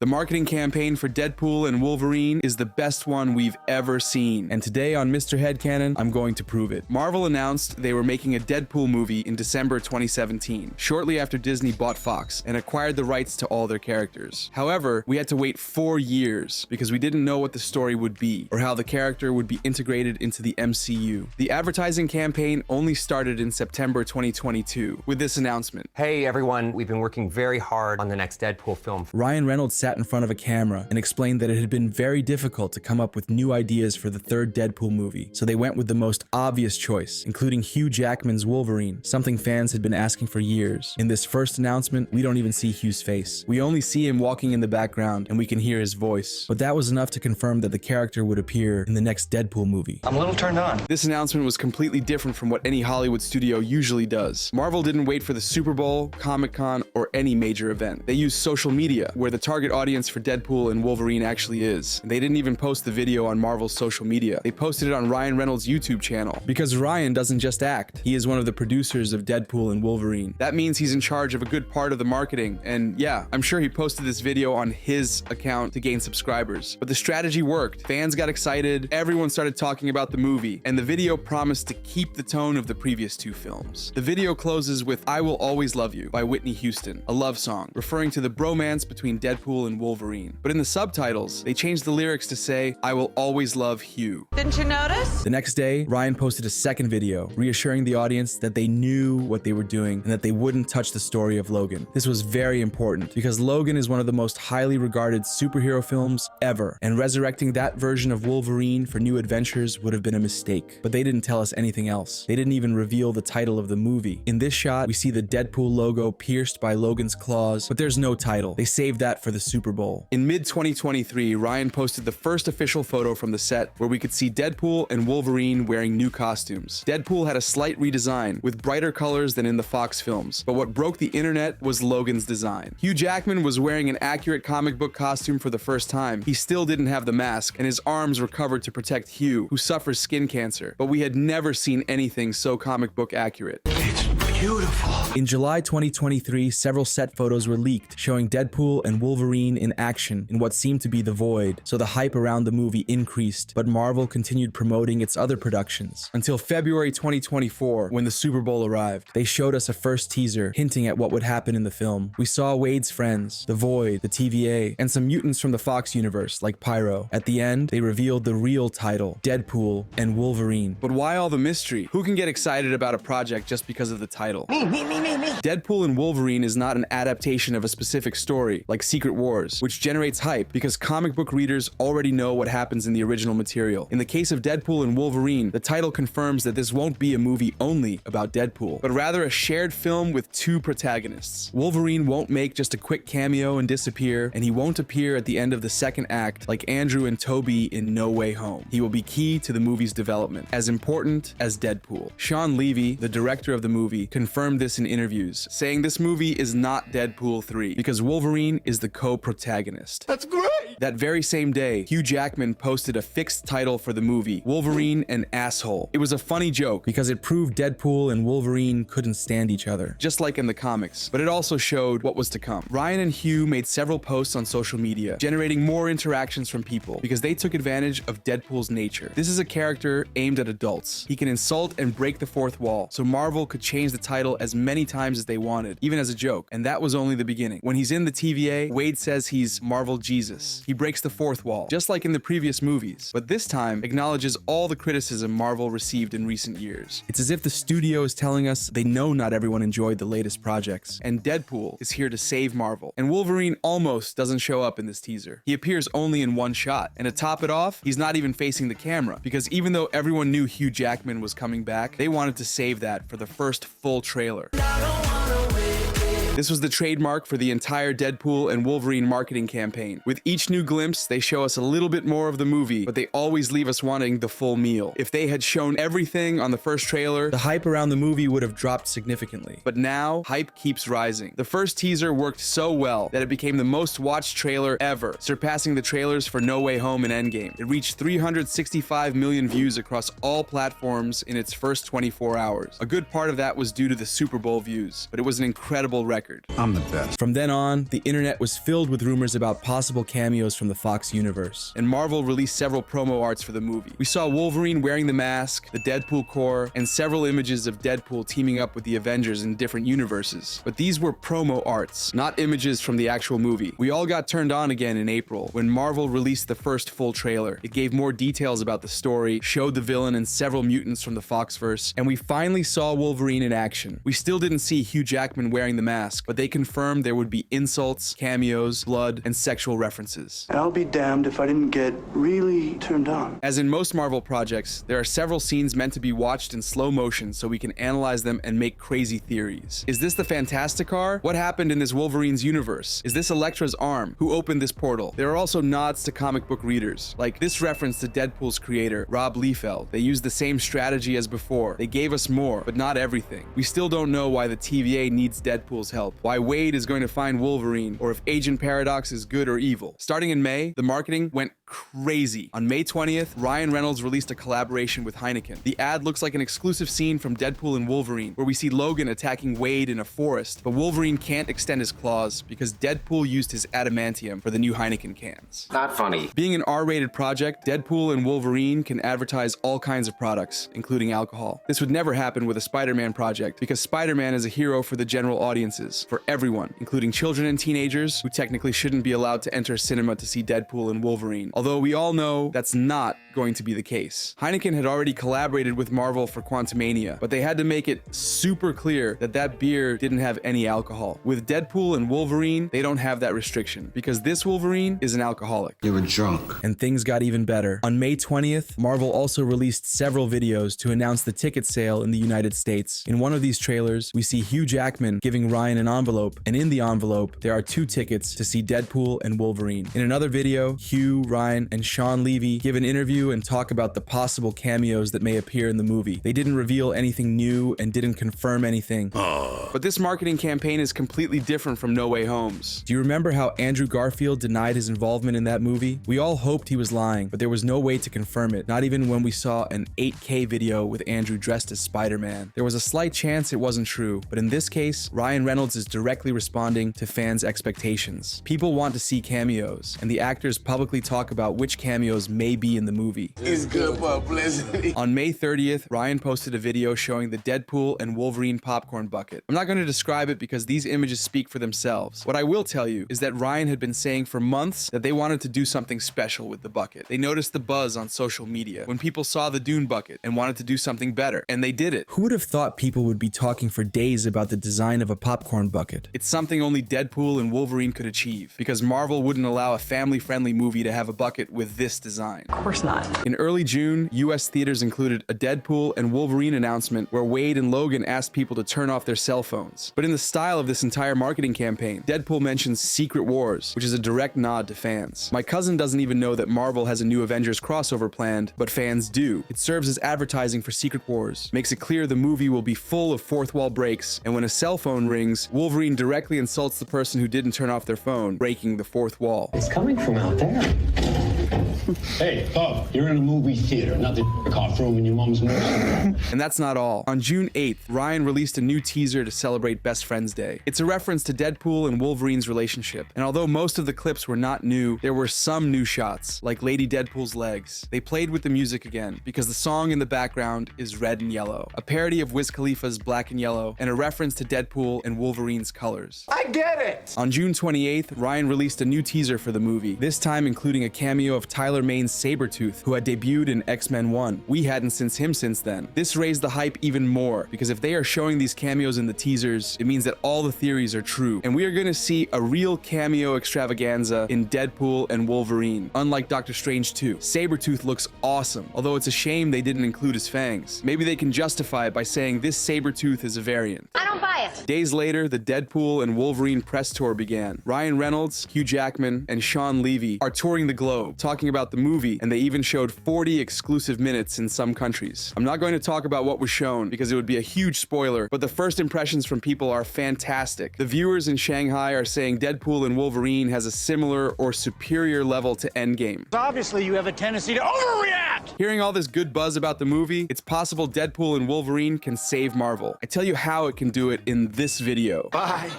The marketing campaign for Deadpool and Wolverine is the best one we've ever seen, and today on Mr. Headcannon, I'm going to prove it. Marvel announced they were making a Deadpool movie in December 2017, shortly after Disney bought Fox and acquired the rights to all their characters. However, we had to wait 4 years because we didn't know what the story would be or how the character would be integrated into the MCU. The advertising campaign only started in September 2022 with this announcement. Hey everyone, we've been working very hard on the next Deadpool film. Ryan Reynolds sat in front of a camera and explained that it had been very difficult to come up with new ideas for the third Deadpool movie, so they went with the most obvious choice, including Hugh Jackman's Wolverine, something fans had been asking for years. In this first announcement, we don't even see Hugh's face. We only see him walking in the background and we can hear his voice. But that was enough to confirm that the character would appear in the next Deadpool movie. I'm a little turned on. This announcement was completely different from what any Hollywood studio usually does. Marvel didn't wait for the Super Bowl, Comic-Con, or any major event. They used social media, where the target audience for Deadpool and Wolverine actually is. And they didn't even post the video on Marvel's social media. They posted it on Ryan Reynolds' YouTube channel. Because Ryan doesn't just act. He is one of the producers of Deadpool and Wolverine. That means he's in charge of a good part of the marketing. And yeah, I'm sure he posted this video on his account to gain subscribers. But the strategy worked. Fans got excited, everyone started talking about the movie, and the video promised to keep the tone of the previous two films. The video closes with "I Will Always Love You" by Whitney Houston, a love song, referring to the bromance between Deadpool and Wolverine. But in the subtitles, they changed the lyrics to say, "I will always love Hugh." Didn't you notice? The next day, Ryan posted a second video, reassuring the audience that they knew what they were doing and that they wouldn't touch the story of Logan. This was very important because Logan is one of the most highly regarded superhero films ever, and resurrecting that version of Wolverine for new adventures would have been a mistake. But they didn't tell us anything else. They didn't even reveal the title of the movie. In this shot, we see the Deadpool logo pierced by Logan's claws, but there's no title. They saved that for the Super Bowl. In mid-2023, Ryan posted the first official photo from the set where we could see Deadpool and Wolverine wearing new costumes. Deadpool had a slight redesign with brighter colors than in the Fox films, but what broke the internet was Logan's design. Hugh Jackman was wearing an accurate comic book costume for the first time. He still didn't have the mask, and his arms were covered to protect Hugh, who suffers skin cancer, but we had never seen anything so comic book accurate. It's beautiful. In July 2023, several set photos were leaked showing Deadpool and Wolverine in action in what seemed to be the Void, so the hype around the movie increased, but Marvel continued promoting its other productions. Until February 2024, when the Super Bowl arrived, they showed us a first teaser hinting at what would happen in the film. We saw Wade's friends, the Void, the TVA, and some mutants from the Fox universe like Pyro. At the end, they revealed the real title, Deadpool and Wolverine. But why all the mystery? Who can get excited about a project just because of the title? Me. Deadpool and Wolverine is not an adaptation of a specific story, like Secret Wars, which generates hype because comic book readers already know what happens in the original material. In the case of Deadpool and Wolverine, the title confirms that this won't be a movie only about Deadpool, but rather a shared film with two protagonists. Wolverine won't make just a quick cameo and disappear, and he won't appear at the end of the second act like Andrew and Toby in No Way Home. He will be key to the movie's development, as important as Deadpool. Sean Levy, the director of the movie, confirmed this in interviews, saying this movie is not Deadpool 3 because Wolverine is the co-protagonist. That's great! That very same day, Hugh Jackman posted a fixed title for the movie, Wolverine and Asshole. It was a funny joke because it proved Deadpool and Wolverine couldn't stand each other, just like in the comics, but it also showed what was to come. Ryan and Hugh made several posts on social media, generating more interactions from people because they took advantage of Deadpool's nature. This is a character aimed at adults. He can insult and break the fourth wall, so Marvel could change the title as many times as they wanted, even as a joke, and that was only the beginning. When he's in the TVA, Wade says he's Marvel Jesus. He breaks the fourth wall, just like in the previous movies, but this time acknowledges all the criticism Marvel received in recent years. It's as if the studio is telling us they know not everyone enjoyed the latest projects, and Deadpool is here to save Marvel. And Wolverine almost doesn't show up in this teaser. He appears only in one shot, and to top it off, he's not even facing the camera, because even though everyone knew Hugh Jackman was coming back, they wanted to save that for the first full trailer. This was the trademark for the entire Deadpool and Wolverine marketing campaign. With each new glimpse, they show us a little bit more of the movie, but they always leave us wanting the full meal. If they had shown everything on the first trailer, the hype around the movie would have dropped significantly. But now, hype keeps rising. The first teaser worked so well that it became the most watched trailer ever, surpassing the trailers for No Way Home and Endgame. It reached 365 million views across all platforms in its first 24 hours. A good part of that was due to the Super Bowl views, but it was an incredible record. record. I'm the best. From then on, the internet was filled with rumors about possible cameos from the Fox universe, and Marvel released several promo arts for the movie. We saw Wolverine wearing the mask, the Deadpool core, and several images of Deadpool teaming up with the Avengers in different universes. But these were promo arts, not images from the actual movie. We all got turned on again in April when Marvel released the first full trailer. It gave more details about the story, showed the villain and several mutants from the Foxverse, and we finally saw Wolverine in action. We still didn't see Hugh Jackman wearing the mask, but they confirmed there would be insults, cameos, blood, and sexual references. I'll be damned if I didn't get really turned on. As in most Marvel projects, there are several scenes meant to be watched in slow motion so we can analyze them and make crazy theories. Is this the Fantastic Car? What happened in this Wolverine's universe? Is this Elektra's arm? Who opened this portal? There are also nods to comic book readers, like this reference to Deadpool's creator, Rob Liefeld. They used the same strategy as before. They gave us more, but not everything. We still don't know why the TVA needs Deadpool's help, why Wade is going to find Wolverine, or if Agent Paradox is good or evil. Starting in May, the marketing went crazy. On May 20th, Ryan Reynolds released a collaboration with Headcannon. The ad looks like an exclusive scene from Deadpool and Wolverine, where we see Logan attacking Wade in a forest, but Wolverine can't extend his claws because Deadpool used his adamantium for the new Headcannon cans. Not funny. Being an R-rated project, Deadpool and Wolverine can advertise all kinds of products, including alcohol. This would never happen with a Spider-Man project because Spider-Man is a hero for the general audiences, for everyone, including children and teenagers who technically shouldn't be allowed to enter cinema to see Deadpool and Wolverine. Although we all know that's not going to be the case. Heideken had already collaborated with Marvel for Quantumania, but they had to make it super clear that that beer didn't have any alcohol. With Deadpool and Wolverine, they don't have that restriction because this Wolverine is an alcoholic. You were drunk. And things got even better. On May 20th, Marvel also released several videos to announce the ticket sale in the United States. In one of these trailers, we see Hugh Jackman giving Ryan an envelope, and in the envelope, there are 2 tickets to see Deadpool and Wolverine. In another video, Hugh, Ryan, and Sean Levy give an interview and talk about the possible cameos that may appear in the movie. They didn't reveal anything new and didn't confirm anything. But this marketing campaign is completely different from No Way Home's. Do you remember how Andrew Garfield denied his involvement in that movie? We all hoped he was lying, but there was no way to confirm it, not even when we saw an 8K video with Andrew dressed as Spider-Man. There was a slight chance it wasn't true, but in this case, Ryan Reynolds is directly responding to fans' expectations. People want to see cameos, and the actors publicly talk about which cameos may be in the movie. It's good publicity. On May 30th, Ryan posted a video showing the Deadpool and Wolverine popcorn bucket. I'm not going to describe it because these images speak for themselves. What I will tell you is that Ryan had been saying for months that they wanted to do something special with the bucket. They noticed the buzz on social media when people saw the Dune bucket and wanted to do something better, and they did it. Who would have thought people would be talking for days about the design of a popcorn bucket? It's something only Deadpool and Wolverine could achieve, because Marvel wouldn't allow a family-friendly movie to have a bucket with this design. Of course not. In early June, US theaters included a Deadpool and Wolverine announcement where Wade and Logan asked people to turn off their cell phones. But in the style of this entire marketing campaign, Deadpool mentions Secret Wars, which is a direct nod to fans. My cousin doesn't even know that Marvel has a new Avengers crossover planned, but fans do. It serves as advertising for Secret Wars, makes it clear the movie will be full of fourth wall breaks, and when a cell phone rings, Wolverine directly insults the person who didn't turn off their phone, breaking the fourth wall. It's coming from out there. Hey, Pub, you're in a movie theater, not the cough room in your mom's nursery. And that's not all. On June 8th, Ryan released a new teaser to celebrate Best Friends Day. It's a reference to Deadpool and Wolverine's relationship, and although most of the clips were not new, there were some new shots, like Lady Deadpool's legs. They played with the music again, because the song in the background is Red and Yellow, a parody of Wiz Khalifa's Black and Yellow, and a reference to Deadpool and Wolverine's colors. I get it. On June 28th, Ryan released a new teaser for the movie, this time including a cameo of Tyler Maine's Sabretooth, who had debuted in X-Men 1. We hadn't seen him since then. This raised the hype even more, because if they are showing these cameos in the teasers, it means that all the theories are true, and we are going to see a real cameo extravaganza in Deadpool and Wolverine, unlike Doctor Strange 2. Sabretooth looks awesome, although it's a shame they didn't include his fangs. Maybe they can justify it by saying this Sabretooth is a variant. I don't buy it. Days later, the Deadpool and Wolverine press tour began. Ryan Reynolds, Hugh Jackman, and Sean Levy are touring the globe, talking about the movie, and they even showed 40 exclusive minutes in some countries. I'm not going to talk about what was shown because it would be a huge spoiler, but the first impressions from people are fantastic. The viewers in Shanghai are saying Deadpool and Wolverine has a similar or superior level to Endgame. Obviously, you have a tendency to overreact! Hearing all this good buzz about the movie, it's possible Deadpool and Wolverine can save Marvel. I tell you how it can do it in this video. Bye.